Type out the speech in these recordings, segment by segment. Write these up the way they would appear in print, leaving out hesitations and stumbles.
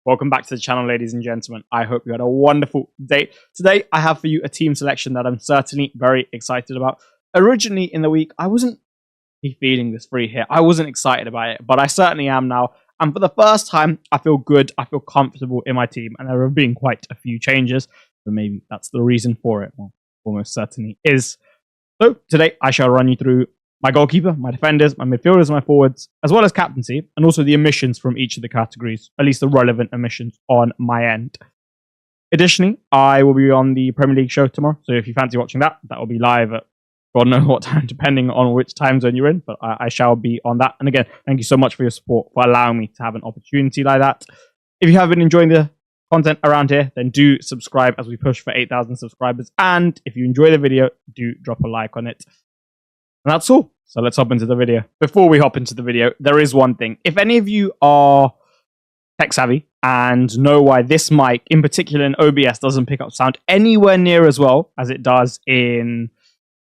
Welcome back to the channel, ladies and gentlemen. I hope you had a wonderful day. Today, I have for you a team selection that I'm certainly very excited about. Originally in the week, I wasn't feeling this free hit. I wasn't excited about it, but I certainly am now. And for the first time, I feel good. I feel comfortable in my team, and there have been quite a few changes. So maybe that's the reason for it. Well, almost certainly is. So today, I shall run you through my goalkeeper, my defenders, my midfielders, my forwards, as well as captaincy, and also the omissions from each of the categories, at least the relevant omissions on my end. Additionally, I will be on the Premier League show tomorrow, so if you fancy watching that, that will be live at God knows what time, depending on which time zone you're in, but I shall be on that. And again, thank you so much for your support, for allowing me to have an opportunity like that. If you have been enjoying the content around here, then do subscribe as we push for 8,000 subscribers. And if you enjoy the video, do drop a like on it. And that's all. So let's hop into the video. Before we hop into the video, there is one thing. If any of you are tech savvy and know why this mic, in particular in OBS, doesn't pick up sound anywhere near as well as it does in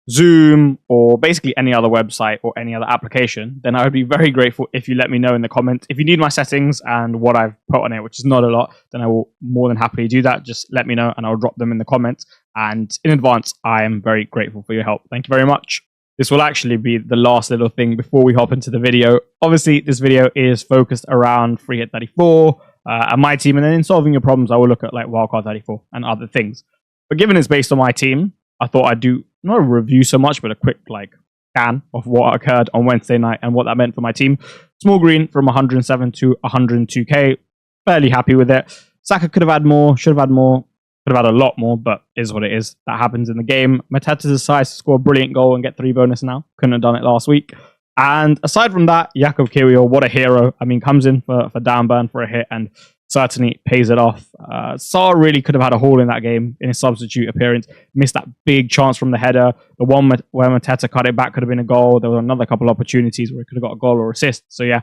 Zoom or basically any other website or any other application, then I would be very grateful if you let me know in the comments. If you need my settings and what I've put on it, which is not a lot, then I will more than happily do that. Just let me know and I'll drop them in the comments. And in advance, I am very grateful for your help. Thank you very much. This will actually be the last little thing before we hop into the video. Obviously, this video is focused around Free Hit 34 and my team. And then in solving your problems, I will look at like Wildcard 34 and other things. But given it's based on my team, I thought I'd do not a review so much, but a quick like scan of what occurred on Wednesday night and what that meant for my team. Small green from 107 to 102k. Fairly happy with it. Saka could have had more, should have had more. Could have had a lot more, but is what it is. That happens in the game. Mateta decides to score a brilliant goal and get 3 bonus now. Couldn't have done it last week. And aside from that, Jakub Kiwior, what a hero. I mean, comes in for downburn for a hit and certainly pays it off. Saar really could have had a haul in that game in his substitute appearance. Missed that big chance from the header. The one where Mateta cut it back could have been a goal. There were another couple of opportunities where he could have got a goal or assist. So yeah.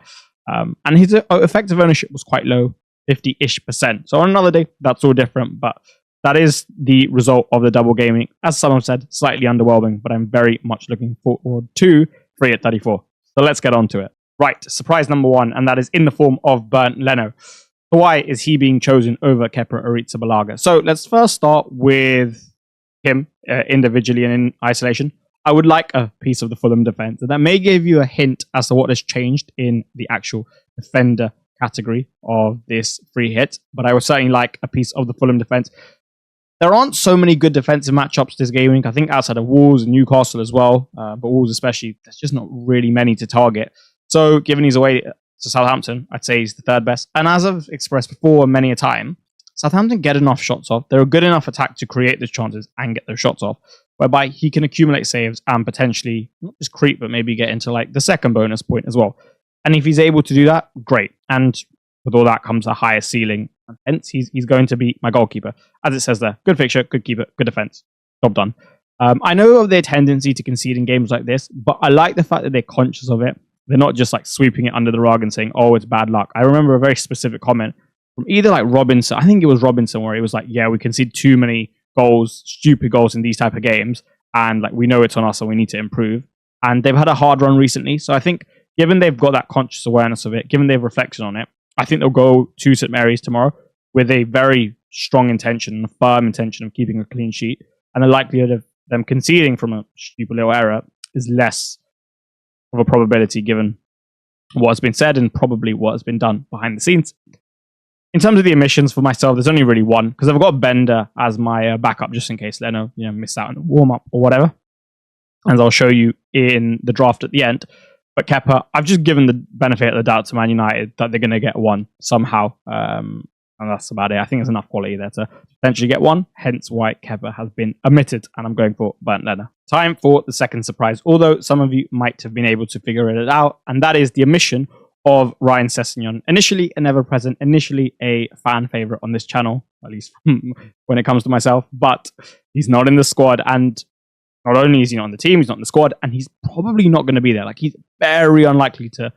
And his effective ownership was quite low, 50-ish%. So on another day, that's all different. But that is the result of the double gaming. As someone said, slightly underwhelming, but I'm very much looking forward to Free Hit 34. So let's get on to it. Right, surprise number 1, and that is in the form of Bernd Leno. Why is he being chosen over Kepa Arrizabalaga? So let's first start with him individually and in isolation. I would like a piece of the Fulham defense, and that may give you a hint as to what has changed in the actual defender category of this free hit, but I would certainly like a piece of the Fulham defense. There aren't so many good defensive matchups this game week. I think outside of Wolves and Newcastle as well, but Wolves especially, there's just not really many to target. So given he's away to Southampton, I'd say he's the third best. And as I've expressed before many a time, Southampton get enough shots off. They're a good enough attack to create those chances and get those shots off, whereby he can accumulate saves and potentially not just creep, but maybe get into like the second bonus point as well. And if he's able to do that, great. And with all that comes a higher ceiling. And hence, he's going to be my goalkeeper. As it says there, good fixture, good keeper, good defense. Job done. I know of their tendency to concede in games like this, but I like the fact that they're conscious of it. They're not just like sweeping it under the rug and saying, oh, it's bad luck. I remember a very specific comment from either like Robinson. I think it was Robinson where he was like, yeah, we concede too many goals, stupid goals in these type of games. And like, we know it's on us and we need to improve. And they've had a hard run recently. So I think given they've got that conscious awareness of it, given they've reflected on it, I think they'll go to St. Mary's tomorrow with a very strong intention, a firm intention of keeping a clean sheet. And the likelihood of them conceding from a stupid little error is less of a probability given what has been said and probably what has been done behind the scenes. In terms of the omissions for myself, there's only really one, because I've got Bender as my backup just in case Leno missed out on the warm-up or whatever. As I'll show you in the draft at the end. But Kepa, I've just given the benefit of the doubt to Man United that they're going to get one somehow. And that's about it. I think there's enough quality there to potentially get one. Hence why Kepa has been omitted. And I'm going for Bernd Leno. Time for the second surprise. Although some of you might have been able to figure it out. And that is the omission of Ryan Sessegnon. Initially a never present. Initially a fan favorite on this channel. At least when it comes to myself. But he's not in the squad. And not only is he not on the team, he's not in the squad, and he's probably not going to be there. Like, he's very unlikely to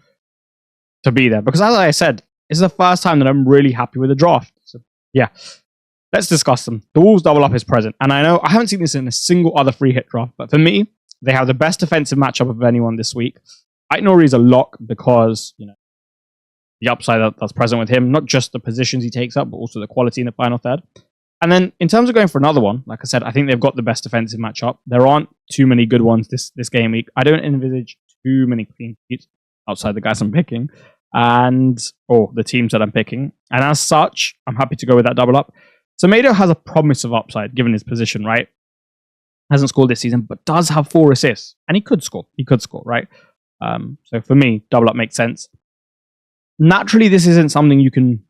be there. Because as I said, this is the first time that I'm really happy with the draft. So, yeah. Let's discuss them. The Wolves double up is present. And I know I haven't seen this in a single other free hit draft, but for me, they have the best defensive matchup of anyone this week. Ait Nouri is a lock because, the upside that's present with him, not just the positions he takes up, but also the quality in the final third. And then in terms of going for another one, like I said, I think they've got the best defensive matchup. There aren't too many good ones this game week. I don't envisage too many clean sheets outside the guys I'm picking or the teams that I'm picking. And as such, I'm happy to go with that double up. Semedo has a promise of upside given his position, right? Hasn't scored this season, but does have 4 assists. And he could score, right? So for me, double up makes sense. Naturally, this isn't something you can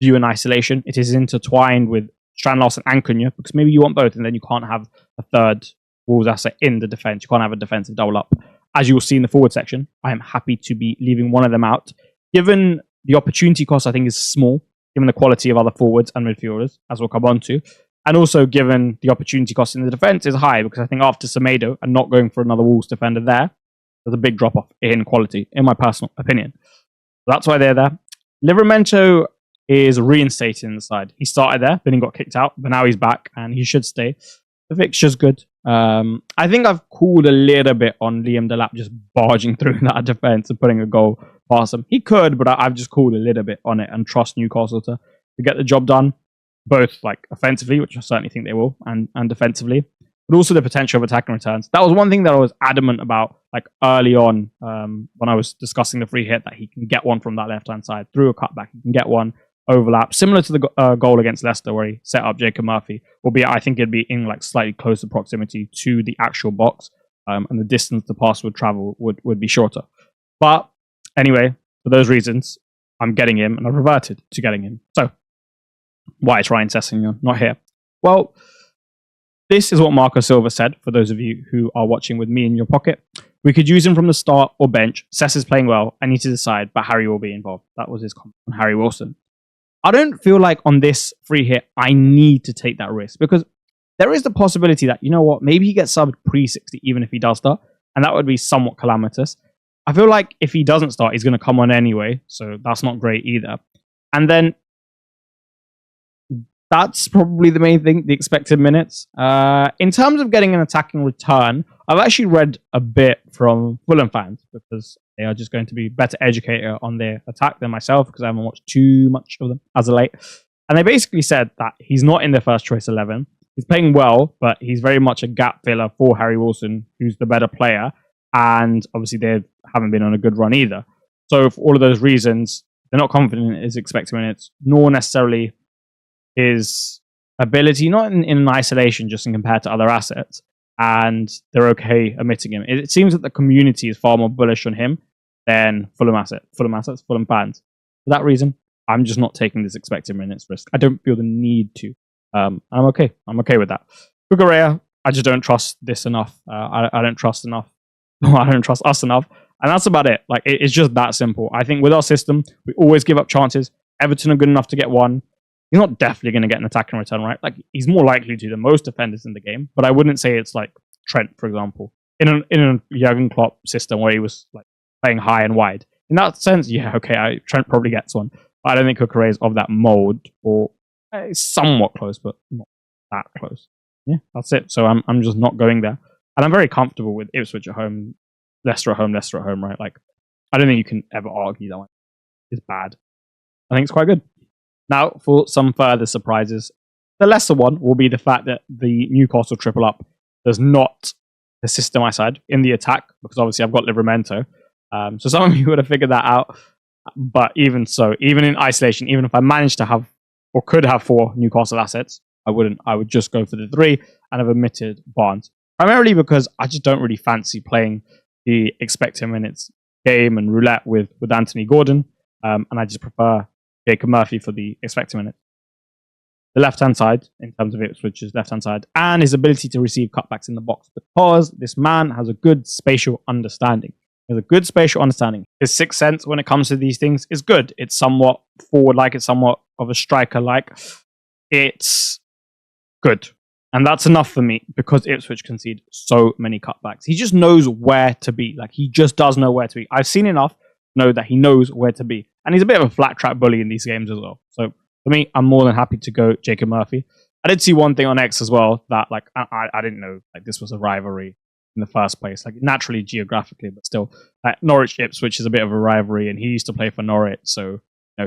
view in isolation. It is intertwined with Strand Larsen and Cunha, because maybe you want both, and then you can't have a third Wolves asset in the defense. You can't have a defensive double up. As you will see in the forward section, I am happy to be leaving one of them out. Given the opportunity cost, I think, is small, given the quality of other forwards and midfielders, as we'll come on to. And also given the opportunity cost in the defense is high, because I think after Semedo and not going for another Wolves defender there's a big drop-off in quality, in my personal opinion. So that's why they're there. Livramento is reinstated in the side. He started there, then he got kicked out, but now he's back and he should stay. The fixture's good. I think I've cooled a little bit on Liam Delap just barging through that defense and putting a goal past him. He could, but I've just cooled a little bit on it and trust Newcastle to get the job done, both like offensively, which I certainly think they will, and defensively, but also the potential of attacking returns. That was one thing that I was adamant about, like early on when I was discussing the free hit, that he can get one from that left-hand side through a cutback. He can get one overlap, similar to the goal against Leicester where he set up Jacob Murphy, albeit I think it'd be in like slightly closer proximity to the actual box, and the distance the pass would travel would be shorter. But anyway, for those reasons, I'm getting him, and I've reverted to getting him. So why is Ryan Sessegnon not here? Well, this is what Marco Silva said, for those of you who are watching with me in your pocket. We could use him from the start or bench. Sess is playing well. I need to decide, but Harry will be involved. That was his comment on Harry Wilson. I don't feel like on this free hit, I need to take that risk, because there is the possibility that, you know what, maybe he gets subbed pre-60, even if he does start, and that would be somewhat calamitous. I feel like if he doesn't start, he's going to come on anyway, so that's not great either. And then that's probably the main thing, the expected minutes. In terms of getting an attacking return, I've actually read a bit from Fulham fans, because they are just going to be better educated on their attack than myself, because I haven't watched too much of them as of late. And they basically said that he's not in their first choice 11. He's playing well, but he's very much a gap filler for Harry Wilson, who's the better player. And obviously they haven't been on a good run either. So for all of those reasons, they're not confident in his expected minutes, nor necessarily his ability, not in isolation, just in compared to other assets. And they're okay omitting him. It seems that the community is far more bullish on him than Fulham fans. For that reason, I'm just not taking this expected minutes risk. I don't feel the need to. I'm okay. I'm okay with that. Cucurella, I just don't trust this enough. I don't trust enough. I don't trust us enough. And that's about it. Like, it's just that simple. I think with our system, we always give up chances. Everton are good enough to get one. He's not definitely going to get an attacking return, right? Like, he's more likely to than most defenders in the game, but I wouldn't say it's like Trent, for example, in a Jurgen Klopp system where he was like playing high and wide. In that sense, yeah, okay, Trent probably gets one. But I don't think Cucurella is of that mold, or somewhat close, but not that close. Yeah, that's it. So I'm just not going there, and I'm very comfortable with Ipswich at home, Leicester at home, right? Like, I don't think you can ever argue that one is bad. I think it's quite good. Now, for some further surprises, the lesser one will be the fact that the Newcastle triple up does not assist my side in the attack, because obviously I've got Livramento. So some of you would have figured that out. But even so, even in isolation, even if I managed to have, or could have 4 Newcastle assets, I wouldn't. I would just go for the 3 and have omitted Barnes. Primarily because I just don't really fancy playing the expected minutes game and roulette with Anthony Gordon. And I just prefer Jacob Murphy for the expected minutes. The left-hand side, in terms of Ipswich's left-hand side, and his ability to receive cutbacks in the box, because this man has a good spatial understanding. He has a good spatial understanding. His sixth sense when it comes to these things is good. It's somewhat forward-like. It's somewhat of a striker-like. It's good. And that's enough for me, because Ipswich concede so many cutbacks. He just knows where to be. Like, he just does know where to be. I've seen enough to know that he knows where to be. And he's a bit of a flat track bully in these games as well. So for me, I'm more than happy to go Jacob Murphy. I did see one thing on X as well that, like, I didn't know like this was a rivalry. in the first place, like naturally geographically, but still. Norwich Ipswich is a bit of a rivalry, and he used to play for Norwich, so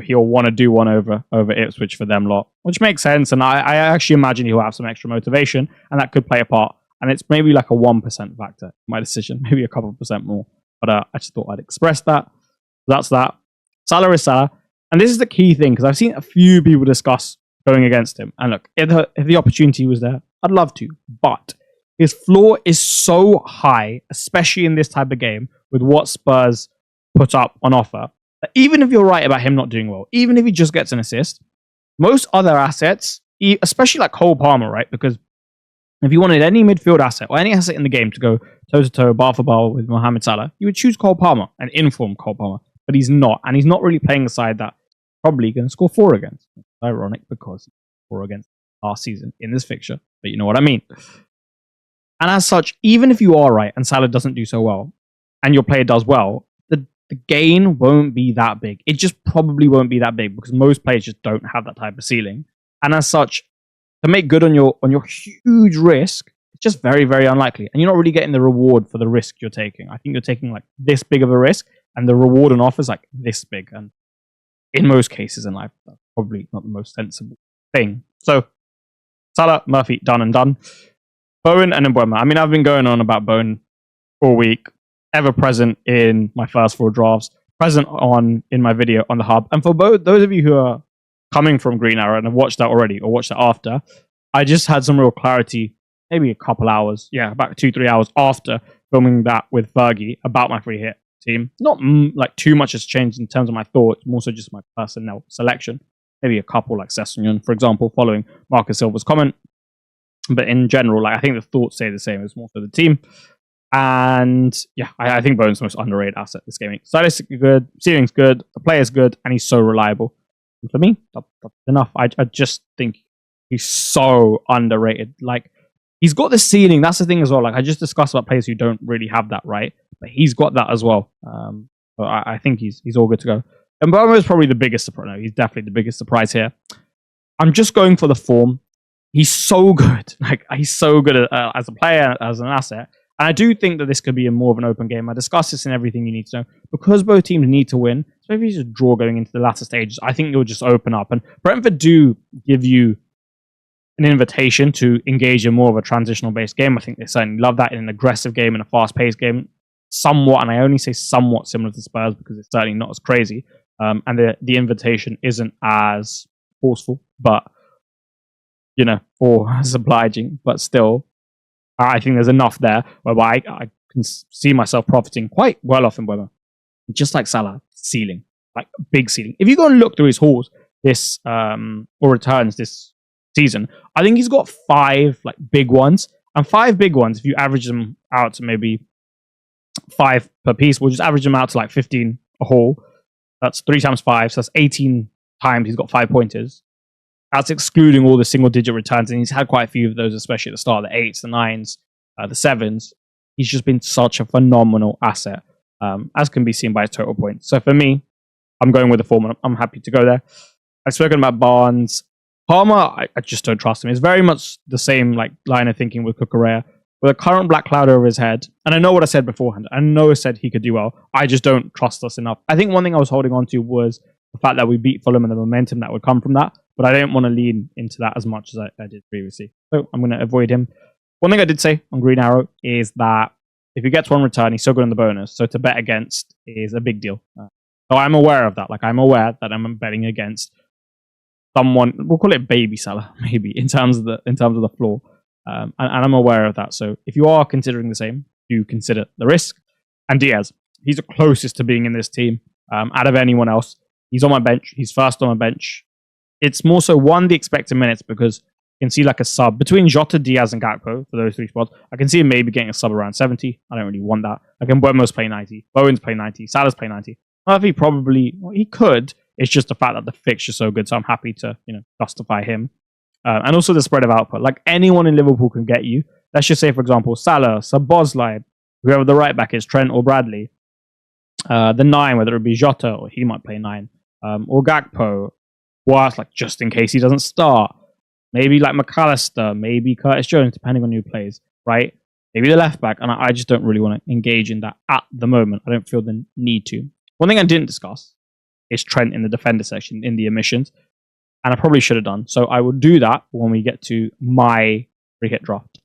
he'll want to do one over Ipswich for them lot, which makes sense. And I actually imagine he'll have some extra motivation, and that could play a part. And it's maybe like a 1% factor in my decision, maybe a couple of percent more. But I just thought I'd express that. That's that. Salah is Salah. And this is the key thing, because I've seen a few people discuss going against him. And look, if the opportunity was there, I'd love to. But his floor is so high, especially in this type of game, with what Spurs put up on offer, that even if you're right about him not doing well, even if he just gets an assist, most other assets, especially like Cole Palmer, right? Because if you wanted any midfield asset or any asset in the game to go toe-to-toe, bar for bar with Mohamed Salah, you would choose Cole Palmer and inform Cole Palmer. But he's not. And he's not really playing a side that probably going to score 4 against. It's ironic because he scored 4 against last season in this fixture. But you know what I mean. And as such, even if you are right and Salah doesn't do so well, and your player does well, the gain won't be that big. It just probably won't be that big because most players just don't have that type of ceiling. And as such, to make good on your huge risk, it's just very, very unlikely. And you're not really getting the reward for the risk you're taking. I think you're taking like this big of a risk, and the reward on offer is like this big. And in most cases in life, that's probably not the most sensible thing. So, Salah, Murphy, done and done. Bowen and Mbeumo. I mean, I've been going on about Bowen all week. Ever present in my first 4 drafts. Present in my video on the hub. And for those of you who are coming from Green Arrow and have watched that already or watched that after, I just had some real clarity, maybe a couple hours, about 2-3 hours after filming that with Fergie about my free hit team. Not like too much has changed in terms of my thoughts, more so just my personnel selection. Maybe a couple like Sessegnon, for example, following Marcus Silva's comment. But in general, like I think the thoughts stay the same. It's more for the team. And I think Bowen's the most underrated asset this game. Stylistically good, ceiling's good, the player's good, and he's so reliable. And for me, that's enough. I just think he's so underrated. Like, he's got the ceiling. That's the thing as well. Like, I just discussed about players who don't really have that, right? But he's got that as well. So I think he's all good to go. And Mbeumo is probably the biggest surprise. No, he's definitely the biggest surprise here. I'm just going for the form. He's so good. Like, he's so good as a player, as an asset. And I do think that this could be more of an open game. I discussed this in everything you need to know. Because both teams need to win, so if you just draw going into the latter stages, I think it'll just open up. And Brentford do give you an invitation to engage in more of a transitional-based game. I think they certainly love that in an aggressive game, in a fast-paced game. Somewhat, and I only say somewhat similar to Spurs because it's certainly not as crazy. And the invitation isn't as forceful, but, or as obliging, but still, I think there's enough there whereby I can see myself profiting quite well off Mbeumo. Just like Salah, ceiling, like big ceiling. If you go and look through his hauls or returns this season, I think he's got 5 like big ones, and 5 big ones. If you average them out to maybe 5 per piece, we'll just average them out to like 15 a haul. That's 3 times 5, so that's 18 times he's got 5 pointers. That's excluding all the single-digit returns, and he's had quite a few of those, especially at the start, the 8s, the 9s, the 7s. He's just been such a phenomenal asset, as can be seen by his total points. So for me, I'm going with the form, and I'm happy to go there. I've spoken about Barnes. Palmer, I just don't trust him. It's very much the same like line of thinking with Cucurella, with a current black cloud over his head. And I know what I said beforehand. I know I said he could do well. I just don't trust us enough. I think one thing I was holding on to was the fact that we beat Fulham and the momentum that would come from that. But I don't want to lean into that as much as I did previously. So I'm going to avoid him. One thing I did say on Green Arrow is that if he gets 1 return, he's so good on the bonus. So to bet against is a big deal. So I'm aware of that. Like, I'm aware that I'm betting against someone, we'll call it baby Salah, maybe, in terms of the floor. And I'm aware of that. So if you are considering the same, do consider the risk. And Diaz, he's the closest to being in this team out of anyone else. He's on my bench. He's first on my bench. It's more so the expected minutes because you can see like a sub between Jota, Diaz, and Gakpo for those 3 spots. I can see him maybe getting a sub around 70. I don't really want that. Like, Mbeumo's play 90. Bowen's play 90. Salah's play 90. Murphy he could. It's just the fact that the fixture's so good, so I'm happy to justify him. And also the spread of output. Like, anyone in Liverpool can get you. Let's just say, for example, Salah, Szoboszlai, whoever the right back is, Trent or Bradley. The 9, whether it be Jota or he might play 9, or Gakpo. Whilst, like, just in case he doesn't start. Maybe like McAllister, maybe Curtis Jones, depending on who plays, right? maybe the left back, and I just don't really want to engage in that at the moment. I don't feel the need to. One thing I didn't discuss is Trent in the defender section in the omissions, and I probably should have done. So I will do that when we get to my free hit draft.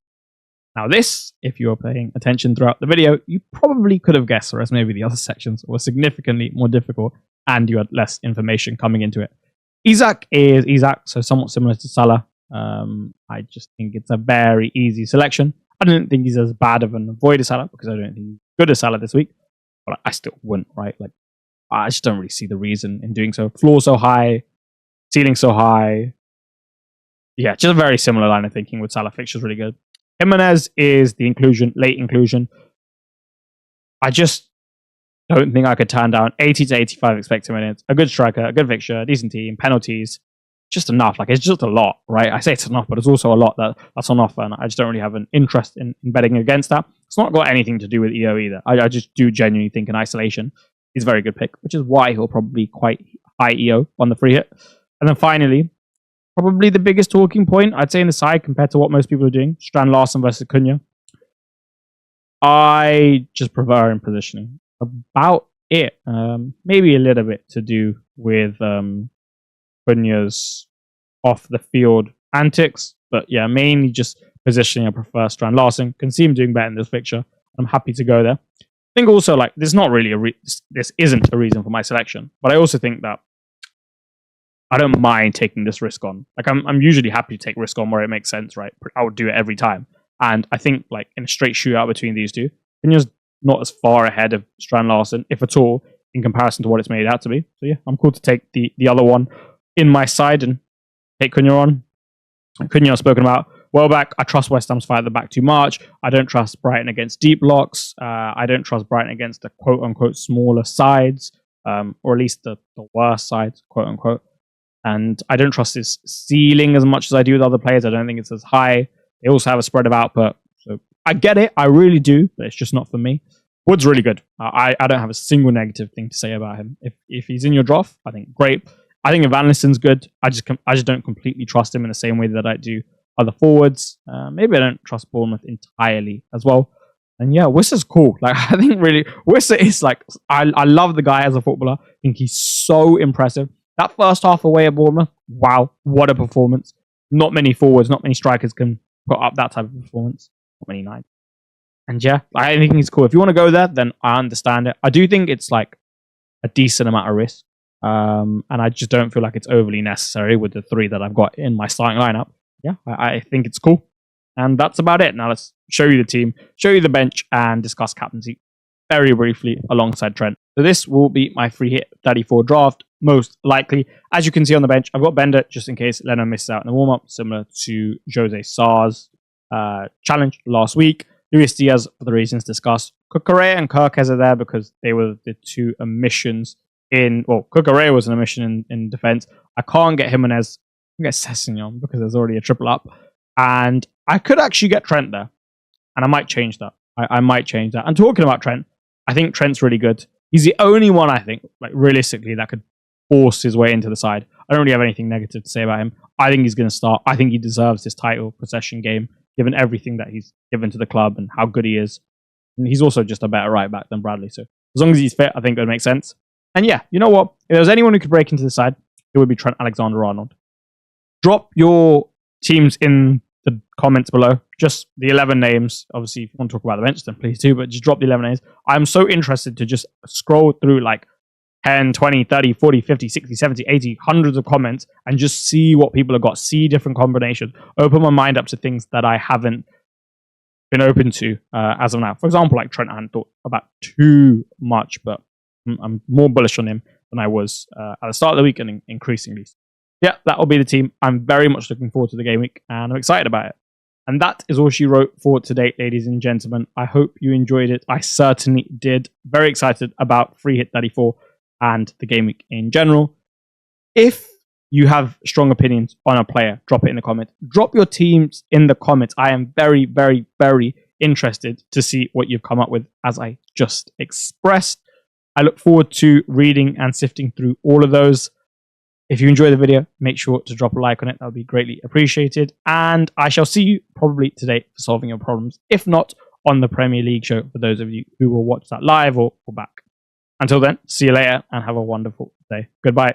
Now this, if you were paying attention throughout the video, you probably could have guessed, whereas maybe the other sections were significantly more difficult and you had less information coming into it. Isak is Isak, so somewhat similar to Salah. I just think it's a very easy selection. I don't think he's as bad of an avoid as Salah because I don't think he's good as Salah this week, but I still wouldn't, right? Like, I just don't really see the reason in doing so. Floor so high, ceiling so high. Yeah, just a very similar line of thinking with Salah. Fixture's really good. Jimenez is the inclusion, late inclusion. I just don't think I could turn down 80 to 85 expected minutes. A good striker, a good fixture, a decent team, penalties. Just enough. Like, it's just a lot, right? I say it's enough, but it's also a lot that's on offer, and I just don't really have an interest in betting against that. It's not got anything to do with EO either. I just do genuinely think in isolation he's a very good pick, which is why he'll probably be quite high EO on the free hit. And then finally, probably the biggest talking point, I'd say, in the side compared to what most people are doing, Strand Larsen versus Cunha. I just prefer in positioning. About it. Maybe a little bit to do with Cunha's off the field antics, but yeah, mainly just positioning. I prefer Strand Larsen. Can see him doing better in this picture. I'm happy to go there. I think also, like, there's not really this isn't a reason for my selection, but I also think that I don't mind taking this risk on. Like, I'm usually happy to take risk on where it makes sense, right? I would do it every time. And I think, like, in a straight shootout between these two, Cunha's not as far ahead of Strand Larsen, if at all, in comparison to what it's made out to be. So yeah, I'm cool to take the other one in my side and take Cunha on. Cunha I've spoken about. Welbeck, I trust West Ham's fight at the back too much. I don't trust Brighton against deep blocks. I don't trust Brighton against the quote-unquote smaller sides, or at least the worst sides, quote-unquote. And I don't trust his ceiling as much as I do with other players. I don't think it's as high. They also have a spread of output. So I get it. I really do, but it's just not for me. Wood's really good. I don't have a single negative thing to say about him. If he's in your draft, I think great. I think Van Lissen's good. I just don't completely trust him in the same way that I do other forwards. Maybe I don't trust Bournemouth entirely as well. And yeah, Wissa's cool. Like, I think really Wissa is like, I love the guy as a footballer. I think he's so impressive. That first half away at Bournemouth, wow, what a performance. Not many forwards, not many strikers can put up that type of performance. Not many nines. And yeah, I think he's cool. If you want to go there, then I understand it. I do think it's like a decent amount of risk. And I just don't feel like it's overly necessary with the three that I've got in my starting lineup. Yeah, I think it's cool. And that's about it. Now let's show you the team, show you the bench, and discuss captaincy very briefly alongside Trent. So this will be my free hit 34 draft, most likely. As you can see on the bench, I've got Bender just in case Leno misses out in the warm-up, similar to Jose Sarr's challenge last week. Luis Diaz for the reasons discussed. Cucurella and Kirkes are there because they were the two omissions in... Well, Cucurella was an omission in defense. I can't get Jimenez. I can get Sessegnon because there's already a triple up. And I could actually get Trent there. And I might change that. I might change that. And talking about Trent, I think Trent's really good. He's the only one, I think, like realistically, that could force his way into the side. I don't really have anything negative to say about him. I think he's going to start. I think he deserves this title possession game, given everything that he's given to the club and how good he is. And he's also just a better right back than Bradley. So as long as he's fit, I think it would make sense. And yeah, you know what? If there was anyone who could break into the side, it would be Trent Alexander-Arnold. Drop your teams in the comments below. Just the 11 names. Obviously, if you want to talk about the bench, then please do. But just drop the 11 names. I'm so interested to just scroll through like 10, 20, 30, 40, 50, 60, 70, 80, hundreds of comments and just see what people have got. See different combinations. Open my mind up to things that I haven't been open to as of now. For example, like Trent, I hadn't thought about too much, but I'm more bullish on him than I was at the start of the week and increasingly. Yeah, that will be the team. I'm very much looking forward to the game week and I'm excited about it. And that is all she wrote for today, ladies and gentlemen. I hope you enjoyed it. I certainly did. Very excited about Free Hit 34 and the game week in general. If you have strong opinions on a player, drop it in the comments. Drop your teams in the comments. I am very, very, very interested to see what you've come up with, as I just expressed. I look forward to reading and sifting through all of those. If you enjoy the video, make sure to drop a like on it. That would be greatly appreciated. And I shall see you probably today for solving your problems. If not, on the Premier League show for those of you who will watch that live or back. Until then, see you later and have a wonderful day. Goodbye.